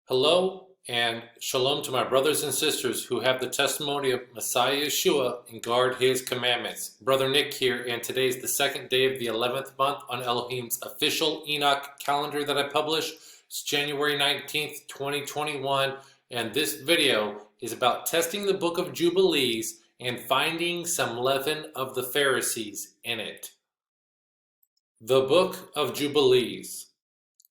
Hello and shalom to my brothers and sisters who have the testimony of Messiah Yeshua and guard his commandments. Brother Nick here, and today is the second day of the 11th month on Elohim's official Enoch calendar that I publish. It's January 19th, 2021, and this video is about testing the book of Jubilees and finding some leaven of the Pharisees in it. The book of Jubilees.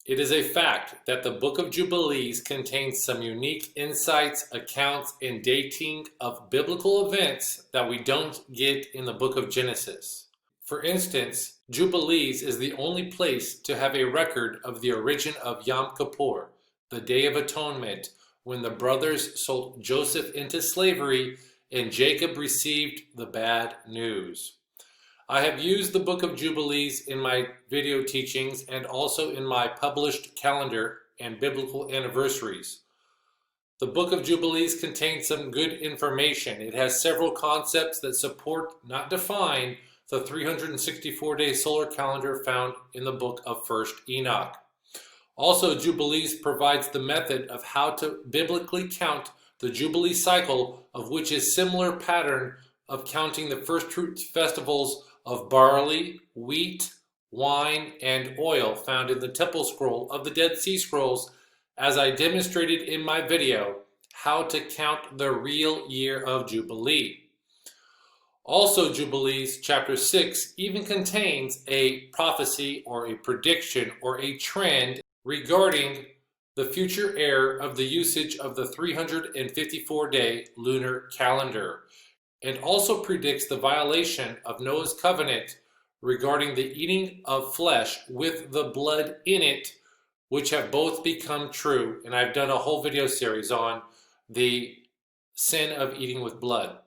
It is a fact that the book of Jubilees contains some unique insights, accounts, and dating of biblical events that we don't get in the book of Genesis. For instance, Jubilees is the only place to have a record of the origin of Yom Kippur, the Day of Atonement, when the brothers sold Joseph into slavery and Jacob received the bad news. I have used the book of Jubilees in my video teachings and also in my published calendar and biblical anniversaries. The book of Jubilees contains some good information. It has several concepts that support, not define, the 364-day solar calendar found in the book of 1st Enoch. Also, Jubilees provides the method of how to biblically count the Jubilee cycle, of which is similar pattern of counting the first fruits festivals of barley, wheat, wine, and oil found in the temple scroll of the Dead Sea Scrolls, as I demonstrated in my video, How to Count the Real Year of Jubilee. Also, Jubilees chapter 6 even contains a prophecy or a prediction or a trend regarding the future era of the usage of the 354-day lunar calendar, and also predicts the violation of Noah's covenant regarding the eating of flesh with the blood in it, which have both become true. And I've done a whole video series on the sin of eating with blood.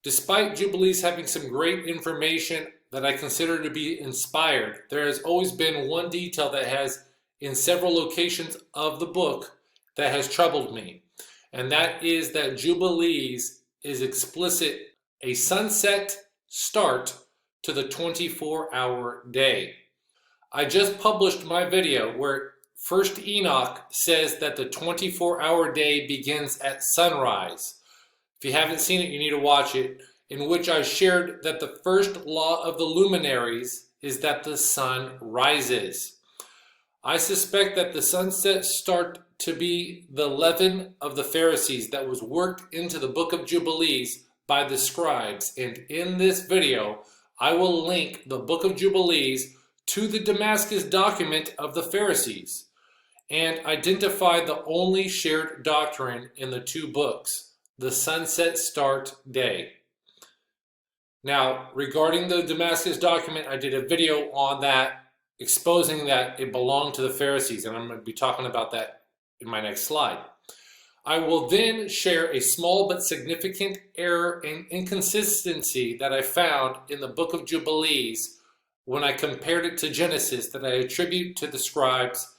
Despite Jubilees having some great information that I consider to be inspired, there has always been one detail that has, in several locations of the book, that has troubled me. And that is that Jubilees is explicit a sunset start to the 24-hour day. I just published my video where 1st Enoch says that the 24-hour day begins at sunrise. If you haven't seen it, you need to watch it, in which I shared that the first law of the luminaries is that the sun rises. I suspect that the sunset start to be the leaven of the Pharisees that was worked into the book of Jubilees by the scribes. And in this video, I will link the book of Jubilees to the Damascus Document of the Pharisees and identify the only shared doctrine in the two books, the sunset start day. Now, regarding the Damascus Document, I did a video on that, exposing that it belonged to the Pharisees, and I'm going to be talking about that in my next slide. I will then share a small but significant error and inconsistency that I found in the book of Jubilees when I compared it to Genesis that I attribute to the scribes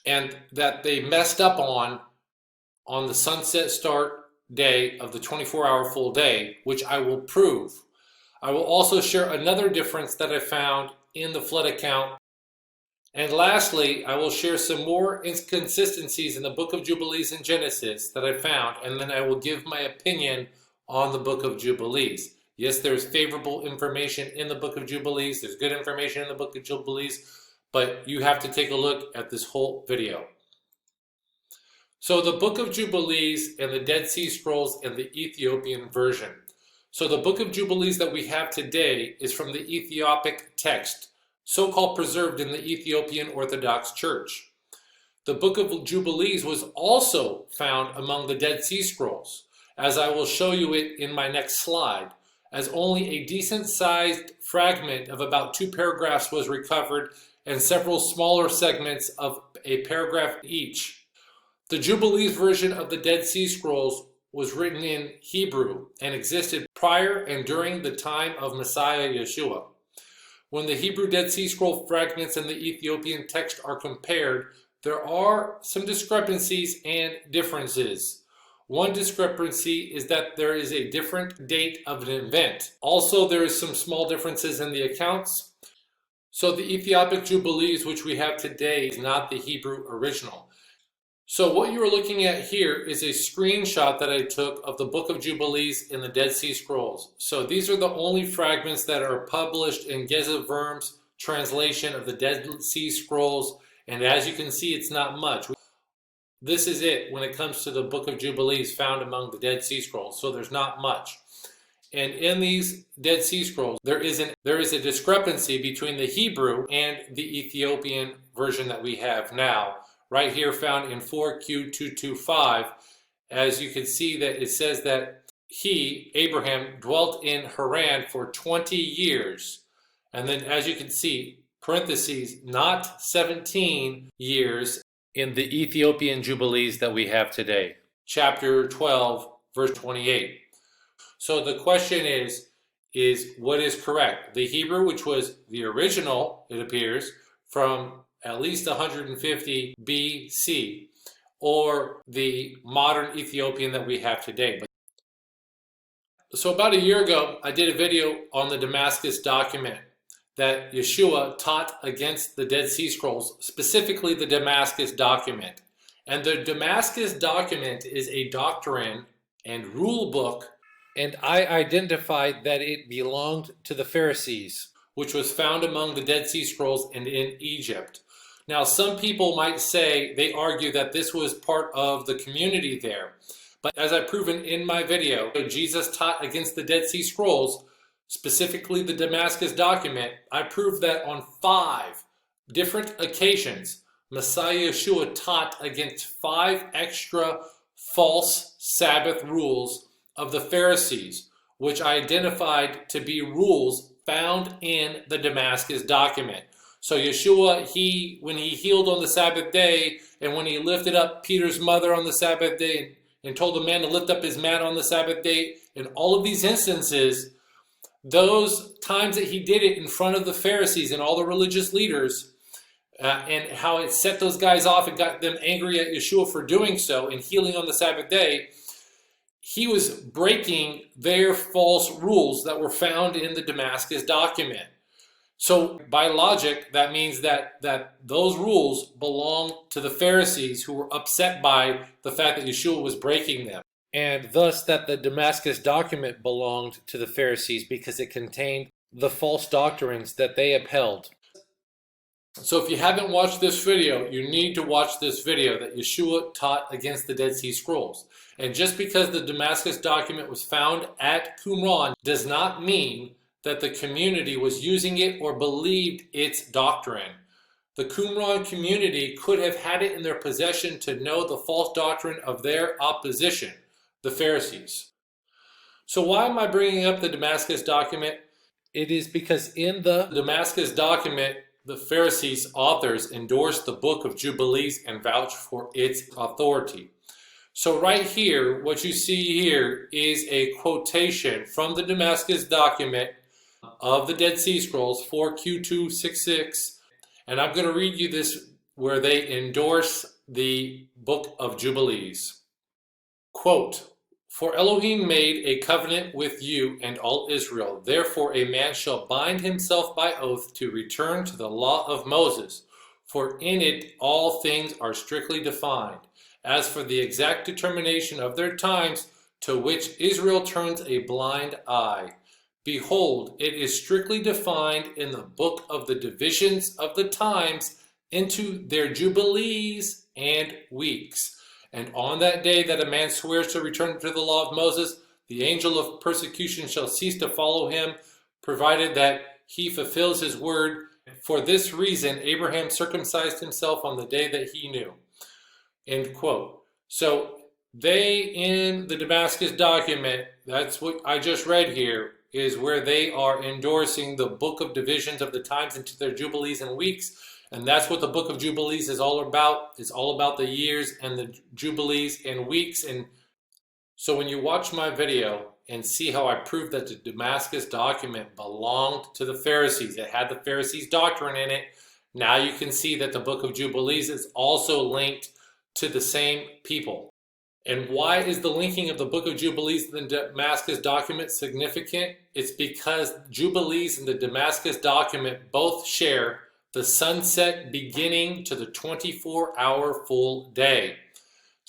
and that they messed up on the sunset start day of the 24-hour full day, which I will prove. I will also share another difference that I found in the flood account. And lastly, I will share some more inconsistencies in the book of Jubilees and Genesis that I found, and then I will give my opinion on the book of Jubilees. Yes, there's favorable information in the book of Jubilees, there's good information in the book of Jubilees, but you have to take a look at this whole video. So the book of Jubilees and the Dead Sea Scrolls and the Ethiopian version. So the book of Jubilees that we have today is from the Ethiopic text, so-called preserved in the Ethiopian Orthodox Church. The book of Jubilees was also found among the Dead Sea Scrolls, as I will show you it in my next slide, as only a decent-sized fragment of about 2 paragraphs was recovered and several smaller segments of a paragraph each. The Jubilees version of the Dead Sea Scrolls was written in Hebrew and existed prior and during the time of Messiah Yeshua. When the Hebrew Dead Sea Scroll fragments and the Ethiopian text are compared, there are some discrepancies and differences. One discrepancy is that there is a different date of an event. Also, there is some small differences in the accounts. So the Ethiopic Jubilees, which we have today, is not the Hebrew original. So what you are looking at here is a screenshot that I took of the Book of Jubilees in the Dead Sea Scrolls. So these are the only fragments that are published in Geza Verme's translation of the Dead Sea Scrolls. And as you can see, it's not much. This is it when it comes to the Book of Jubilees found among the Dead Sea Scrolls. So there's not much. And in these Dead Sea Scrolls, there is a discrepancy between the Hebrew and the Ethiopian version that we have now. Right here found in 4Q225, as you can see that it says that he, Abraham, dwelt in Haran for 20 years. And then as you can see, parentheses, not 17 years in the Ethiopian Jubilees that we have today. Chapter 12, verse 28. So the question is what is correct? The Hebrew, which was the original, it appears, from at least 150 BC, or the modern Ethiopian that we have today. So about a year ago, I did a video on the Damascus Document that Yeshua taught against the Dead Sea Scrolls, specifically the Damascus Document. And the Damascus Document is a doctrine and rule book, and I identified that it belonged to the Pharisees, which was found among the Dead Sea Scrolls and in Egypt. Now, some people might say, they argue that this was part of the community there. But as I've proven in my video, Jesus taught against the Dead Sea Scrolls, specifically the Damascus Document. I proved that on 5 different occasions, Messiah Yeshua taught against 5 extra false Sabbath rules of the Pharisees, which I identified to be rules found in the Damascus Document. So Yeshua, when he healed on the Sabbath day, and when he lifted up Peter's mother on the Sabbath day, and told the man to lift up his mat on the Sabbath day, in all of these instances, those times that he did it in front of the Pharisees and all the religious leaders, and how it set those guys off and got them angry at Yeshua for doing so and healing on the Sabbath day, he was breaking their false rules that were found in the Damascus Document. So by logic, that means that those rules belong to the Pharisees, who were upset by the fact that Yeshua was breaking them. And thus that the Damascus Document belonged to the Pharisees because it contained the false doctrines that they upheld. So if you haven't watched this video, you need to watch this video that Yeshua taught against the Dead Sea Scrolls. And just because the Damascus Document was found at Qumran does not mean that the community was using it or believed its doctrine. The Qumran community could have had it in their possession to know the false doctrine of their opposition, the Pharisees. So why am I bringing up the Damascus Document? It is because in the Damascus Document, the Pharisees' authors endorsed the Book of Jubilees and vouched for its authority. So right here, what you see here is a quotation from the Damascus Document of the Dead Sea Scrolls, 4Q266. And I'm going to read you this where they endorse the Book of Jubilees. Quote, "For Elohim made a covenant with you and all Israel. Therefore a man shall bind himself by oath to return to the law of Moses. For in it all things are strictly defined. As for the exact determination of their times, to which Israel turns a blind eye, behold, it is strictly defined in the book of the divisions of the times into their jubilees and weeks. And on that day that a man swears to return to the law of Moses, the angel of persecution shall cease to follow him, provided that he fulfills his word. For this reason, Abraham circumcised himself on the day that he knew." End quote. So they, in the Damascus Document, that's what I just read here, is where they are endorsing the book of divisions of the times into their jubilees and weeks. And that's what the book of Jubilees is all about. It's all about the years and the jubilees and weeks. And so when you watch my video and see how I proved that the Damascus Document belonged to the Pharisees, it had the Pharisees' doctrine in it, now you can see that the book of Jubilees is also linked to the same people. And why is the linking of the book of Jubilees to the Damascus Document significant? It's because Jubilees and the Damascus Document both share the sunset beginning to the 24-hour full day.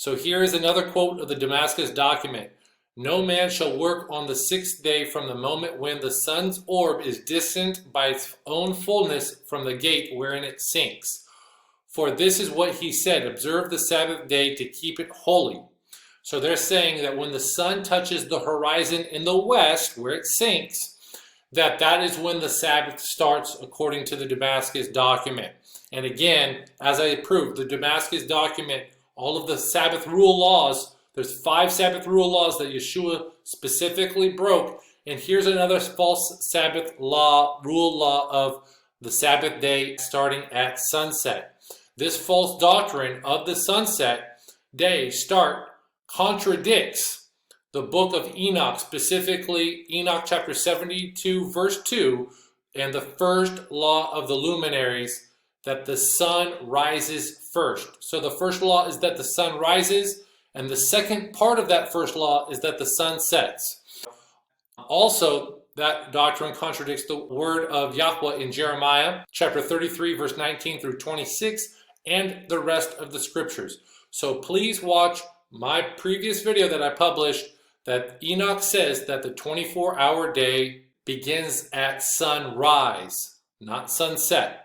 So here is another quote of the Damascus Document. No man shall work on the 6th day from the moment when the sun's orb is distant by its own fullness from the gate wherein it sinks. For this is what he said, observe the Sabbath day to keep it holy. So they're saying that when the sun touches the horizon in the west, where it sinks, that is when the Sabbath starts according to the Damascus Document. And again, as I proved, the Damascus Document, all of the Sabbath rule laws, there's 5 Sabbath rule laws that Yeshua specifically broke. And here's another false Sabbath rule law of the Sabbath day starting at sunset. This false doctrine of the sunset day start contradicts the book of Enoch, specifically Enoch chapter 72 verse 2, and the first law of the luminaries, that the sun rises first. So the first law is that the sun rises, and the second part of that first law is that the sun sets. Also, that doctrine contradicts the word of Yahweh in Jeremiah chapter 33 verse 19 through 26 and the rest of the scriptures. So please watch my previous video that I published that Enoch says that the 24-hour day begins at sunrise, not sunset,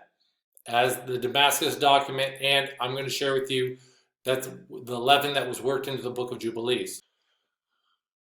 as the Damascus Document, and I'm going to share with you that's the leaven that was worked into the book of Jubilees.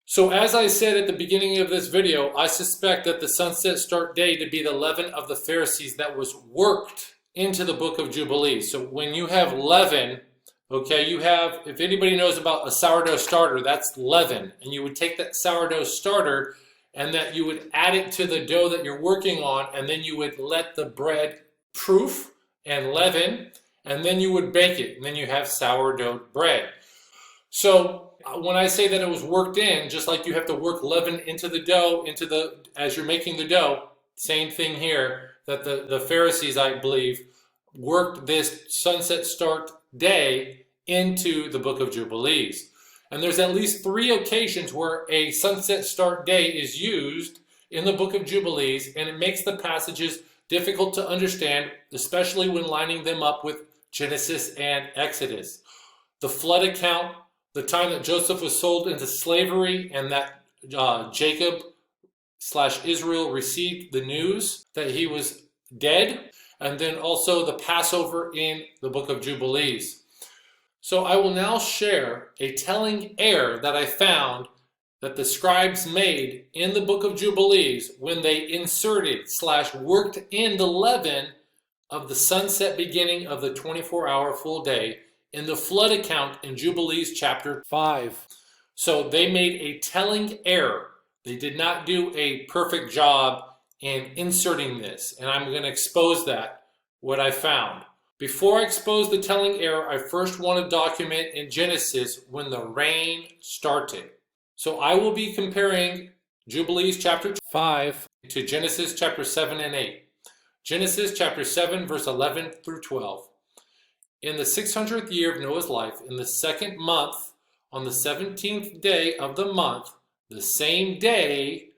So as I said at the beginning of this video, I suspect that the sunset start day to be the leaven of the Pharisees that was worked into the book of Jubilees. So when you have leaven, okay, you have, if anybody knows about a sourdough starter, that's leaven. And you would take that sourdough starter and that you would add it to the dough that you're working on, and then you would let the bread proof and leaven, and then you would bake it, and then you have sourdough bread. So when I say that it was worked in, just like you have to work leaven into the dough, as you're making the dough, same thing here, that the Pharisees, I believe, worked this sunset start day into the book of Jubilees. And there's at least 3 occasions where a sunset start day is used in the book of Jubilees, and it makes the passages difficult to understand, especially when lining them up with Genesis and Exodus. The flood account, the time that Joseph was sold into slavery, and that Jacob/Israel received the news that he was dead, and then also the Passover in the book of Jubilees. So I will now share a telling error that I found that the scribes made in the book of Jubilees when they inserted/worked in the leaven of the sunset beginning of the 24-hour full day in the flood account in Jubilees chapter 5. So they made a telling error. They did not do a perfect job in inserting this, and I'm going to expose that, what I found. Before I expose the telling error, I first want to document in Genesis when the rain started. So I will be comparing Jubilees chapter 5 to Genesis chapter 7 and 8. Genesis chapter 7 verse 11 through 12. In the 600th year of Noah's life, in the 2nd month, on the 17th day of the month, the same day,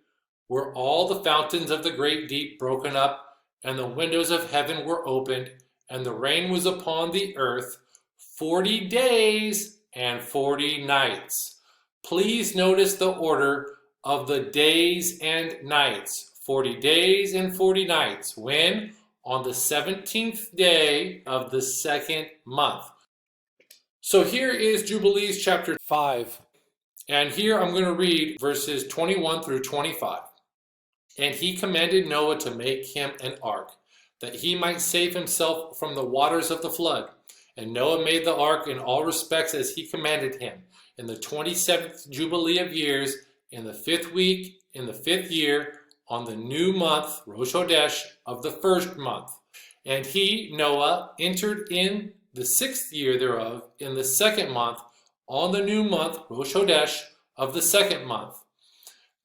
were all the fountains of the great deep broken up, and the windows of heaven were opened, and the rain was upon the earth 40 days and 40 nights. Please notice the order of the days and nights. 40 days and 40 nights. When? On the 17th day of the 2nd month. So here is Jubilees chapter 5. And here I'm going to read verses 21 through 25. And he commanded Noah to make him an ark, that he might save himself from the waters of the flood. And Noah made the ark in all respects as he commanded him. In the 27th Jubilee of years, in the 5th week, in the 5th year, on the new month, Rosh Hodesh, of the 1st month. And he, Noah, entered in the 6th year thereof, in the 2nd month, on the new month, Rosh Hodesh, of the 2nd month,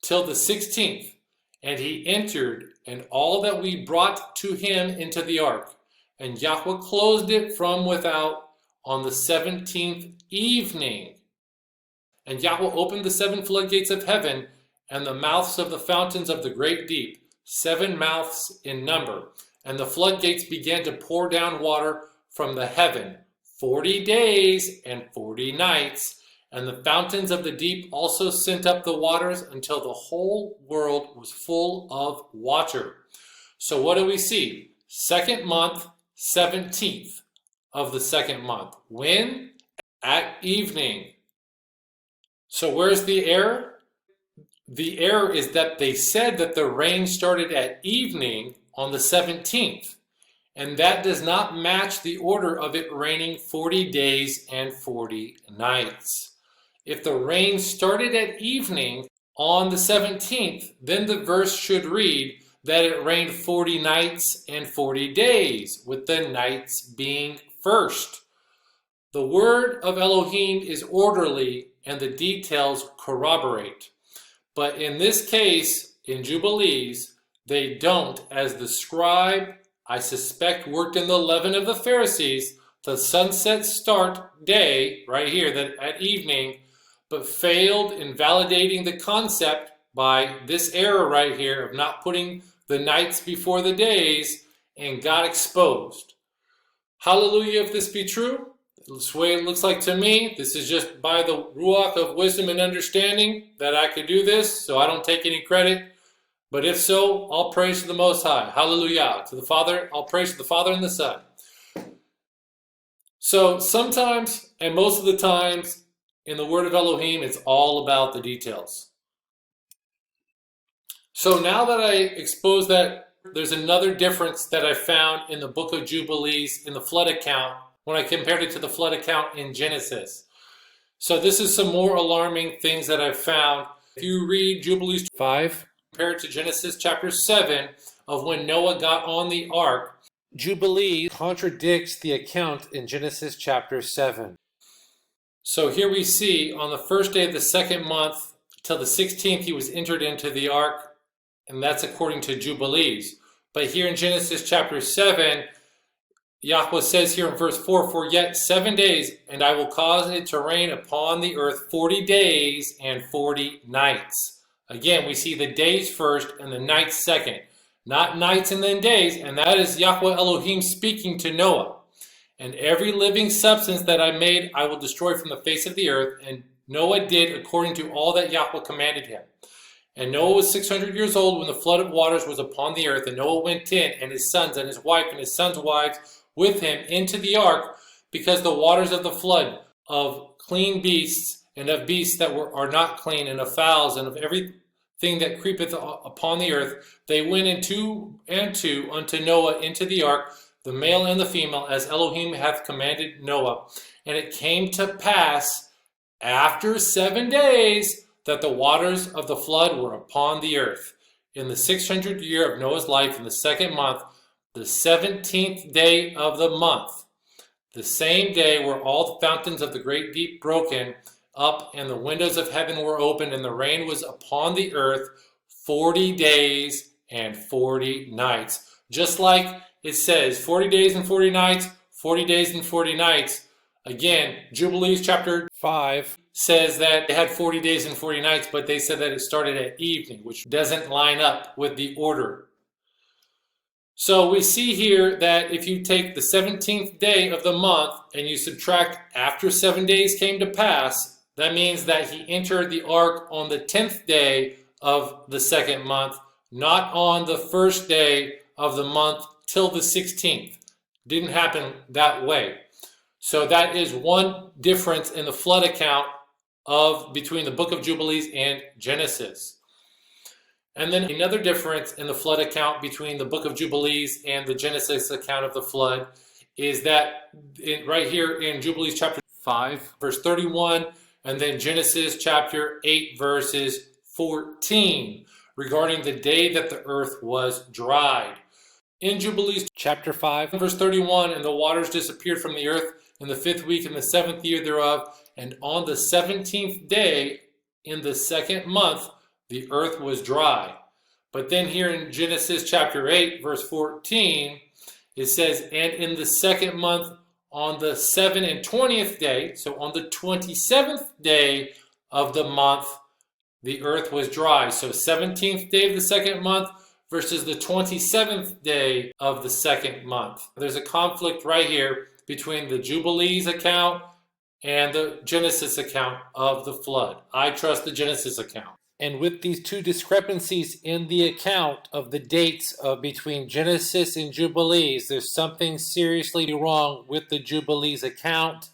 till the 16th. And he entered, and all that we brought to him into the ark. And Yahweh closed it from without on the 17th evening. And Yahweh opened the 7 floodgates of heaven, and the mouths of the fountains of the great deep, 7 mouths in number. And the floodgates began to pour down water from the heaven 40 days and 40 nights. And the fountains of the deep also sent up the waters until the whole world was full of water. So what do we see? Second month, 17th of the second month. When? At evening. So where's the error? The error is that they said that the rain started at evening on the 17th. And that does not match the order of it raining 40 days and 40 nights. If the rain started at evening on the 17th, then the verse should read that it rained 40 nights and 40 days, with the nights being first. The word of Elohim is orderly and the details corroborate. But in this case, in Jubilees, they don't, as the scribe, I suspect, worked in the leaven of the Pharisees, the sunset start day, right here, that at evening, but failed in validating the concept by this error right here of not putting the nights before the days, and got exposed. Hallelujah, if this be true. This way it looks like to me. This is just by the ruach of wisdom and understanding that I could do this, so I don't take any credit. But if so, all praise to the Most High. Hallelujah. To the Father, all praise to the Father and the Son. So sometimes, and most of the times, in the word of Elohim, it's all about the details. So now that I exposed that, there's another difference that I found in the book of Jubilees in the flood account when I compared it to the flood account in Genesis. So this is some more alarming things that I've found. If you read Jubilees 5, compare it to Genesis chapter 7 of when Noah got on the ark, Jubilee contradicts the account in Genesis chapter 7. So here we see on the first day of the second month till the 16th he was entered into the ark, and that's according to Jubilees. But here in Genesis chapter 7, Yahweh says here in verse 4, "For yet 7 days, and I will cause it to rain upon the earth 40 days and 40 nights." Again, we see the days first and the nights second. Not nights and then days, and that is Yahweh Elohim speaking to Noah. "And every living substance that I made I will destroy from the face of the earth." And Noah did according to all that Yahweh commanded him. And Noah was 600 years old when the flood of waters was upon the earth. And Noah went in, and his sons and his wife and his sons' wives with him into the ark, because the waters of the flood of clean beasts and of beasts that are not clean, and of fowls and of everything that creepeth upon the earth, they went into unto Noah into the ark, the male and the female, as Elohim hath commanded Noah. And it came to pass after 7 days that the waters of the flood were upon the earth. In the 600th year of Noah's life, in the second month, the 17th day of the month, the same day were all the fountains of the great deep broken up, and the windows of heaven were opened, and the rain was upon the earth 40 days and 40 nights. Just like it says, 40 days and 40 nights, 40 days and 40 nights. Again, Jubilees chapter 5 says that they had 40 days and 40 nights, but they said that it started at evening, which doesn't line up with the order. So we see here that if you take the 17th day of the month and you subtract after 7 days came to pass, that means that he entered the ark on the 10th day of the second month, not on the first day of the month till the 16th. Didn't happen that way. So that is one difference in the flood account between the book of Jubilees and Genesis. And then another difference in the flood account between the book of Jubilees and the Genesis account of the flood is that right here in Jubilees chapter 5, verse 31, and then Genesis chapter 8, verses 14, regarding the day that the earth was dried. In Jubilees chapter 5, verse 31, "And the waters disappeared from the earth in the 5th week in the 7th year thereof, and on the 17th day in the second month the earth was dry." But then here in Genesis chapter 8, verse 14, it says, "And in the second month on the 27th day," so on the 27th day of the month, the earth was dry. So 17th day of the second month versus the 27th day of the second month. There's a conflict right here between the Jubilees account and the Genesis account of the flood. I trust the Genesis account. And with these two discrepancies in the account of the dates between Genesis and Jubilees, there's something seriously wrong with the Jubilees account.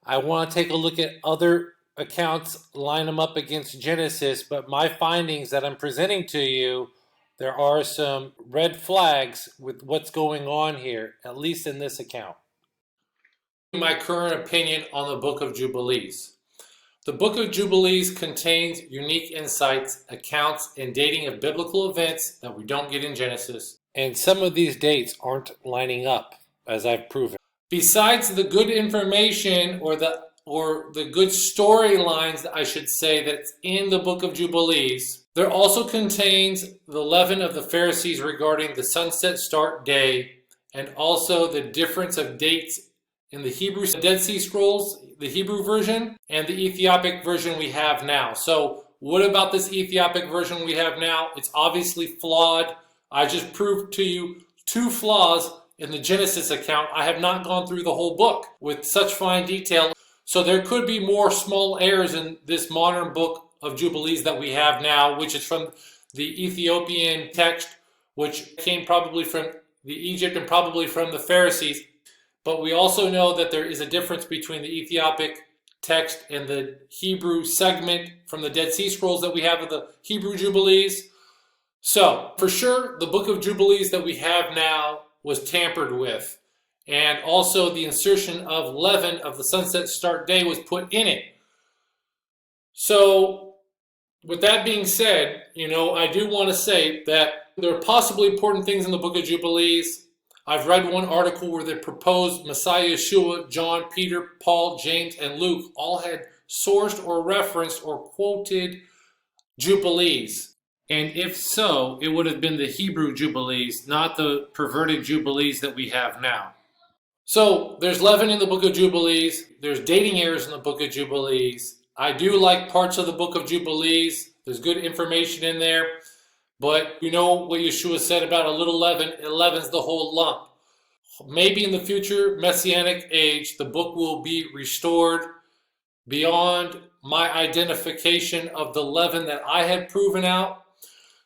I want to take a look at other accounts, line them up against Genesis, but my findings that I'm presenting to you, there are some red flags with what's going on here, at least in this account. My current opinion on the Book of Jubilees. The Book of Jubilees contains unique insights, accounts, and dating of biblical events that we don't get in Genesis. And some of these dates aren't lining up, as I've proven. Besides the good information or the good storylines, I should say, that's in the Book of Jubilees, there also contains the leaven of the Pharisees regarding the sunset start day, and also the difference of dates in the Hebrew Dead Sea Scrolls, the Hebrew version, and the Ethiopic version we have now. So what about this Ethiopic version we have now? It's obviously flawed. I just proved to you 2 flaws in the Genesis account. I have not gone through the whole book with such fine detail. So there could be more small errors in this modern Book of Jubilees that we have now, which is from the Ethiopian text, which came probably from the Egypt and probably from the Pharisees. But we also know that there is a difference between the Ethiopic text and the Hebrew segment from the Dead Sea Scrolls that we have of the Hebrew Jubilees. So, for sure, the Book of Jubilees that we have now was tampered with. And also the insertion of leaven of the sunset start day was put in it. So, with that being said, I do want to say that there are possibly important things in the Book of Jubilees. I've read one article where the proposed Messiah Yeshua, John, Peter, Paul, James, and Luke all had sourced or referenced or quoted Jubilees. And if so, it would have been the Hebrew Jubilees, not the perverted Jubilees that we have now. So there's leaven in the Book of Jubilees. There's dating errors in the Book of Jubilees. I do like parts of the Book of Jubilees. There's good information in there. But you know what Yeshua said about a little leaven, it leavens the whole lump. Maybe in the future Messianic age, the book will be restored beyond my identification of the leaven that I had proven out.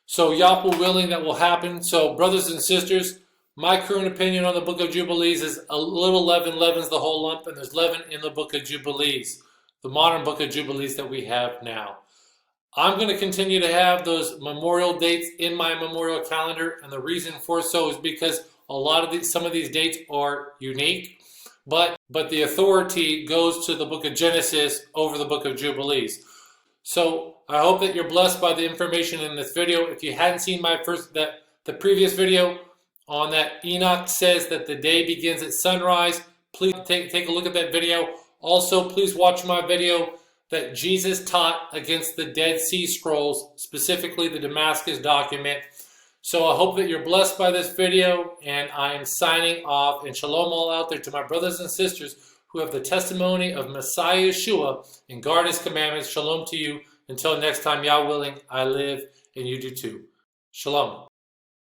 So Yahweh willing, that will happen. So brothers and sisters, my current opinion on the Book of Jubilees is a little leaven leavens the whole lump, and there's leaven in the Book of Jubilees, the modern Book of Jubilees that we have now. I'm going to continue to have those memorial dates in my memorial calendar, and the reason for so is because some of these dates are unique, but the authority goes to the Book of Genesis over the Book of Jubilees. So I hope that you're blessed by the information in this video. If you hadn't seen the previous video on that Enoch says that the day begins at sunrise, please take a look at that video. Also, please watch my video that Jesus taught against the Dead Sea Scrolls, specifically the Damascus Document. So I hope that you're blessed by this video, and I am signing off. And shalom all out there to my brothers and sisters who have the testimony of Messiah Yeshua and guard his commandments. Shalom to you. Until next time, Yah willing, I live and you do too. Shalom.